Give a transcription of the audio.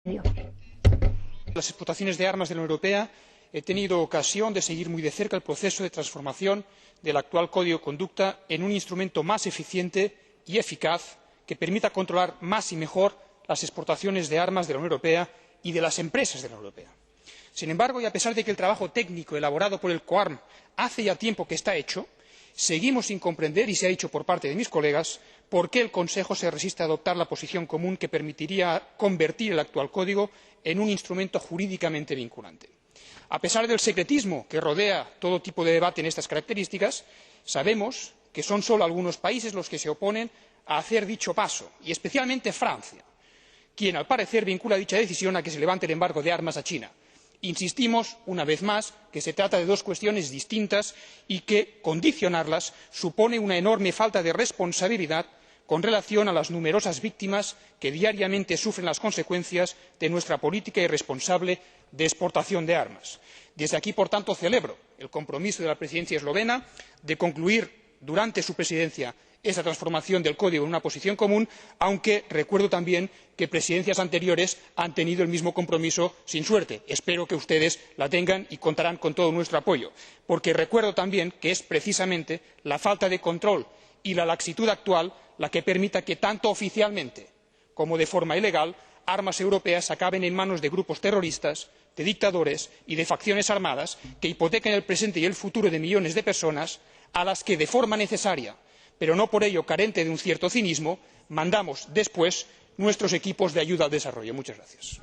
Las exportaciones de armas de la Unión Europea he tenido ocasión de seguir muy de cerca el proceso de transformación del actual Código de Conducta en un instrumento más eficiente y eficaz que permita controlar más y mejor las exportaciones de armas de la Unión Europea y de las empresas de la Unión Europea. Sin embargo, y a pesar de que el trabajo técnico elaborado por el COARM hace ya tiempo que está hecho, seguimos sin comprender, y se ha dicho por parte de mis colegas, por qué el Consejo se resiste a adoptar la posición común que permitiría convertir el actual Código en un instrumento jurídicamente vinculante. A pesar del secretismo que rodea todo tipo de debate en estas características, sabemos que son solo algunos países los que se oponen a hacer dicho paso, y especialmente Francia, quien, al parecer, vincula dicha decisión a que se levante el embargo de armas a China. Insistimos, una vez más, en que se trata de dos cuestiones distintas y que condicionarlas supone una enorme falta de responsabilidad con relación a las numerosas víctimas que diariamente sufren las consecuencias de nuestra política irresponsable de exportación de armas. Desde aquí, por tanto, celebro el compromiso de la Presidencia eslovena de concluir durante su Presidencia esa transformación del Código en una posición común, aunque recuerdo también que presidencias anteriores han tenido el mismo compromiso sin suerte. Espero que ustedes lo tengan y contarán con todo nuestro apoyo, porque recuerdo también que es precisamente la falta de control y la laxitud actual la que permite que, tanto oficialmente como de forma ilegal, armas europeas acaben en manos de grupos terroristas, de dictadores y de facciones armadas que hipotecan el presente y el futuro de millones de personas a las que, de forma necesaria, pero no por ello carente de un cierto cinismo, mandamos después nuestros equipos de ayuda al desarrollo. Muchas gracias.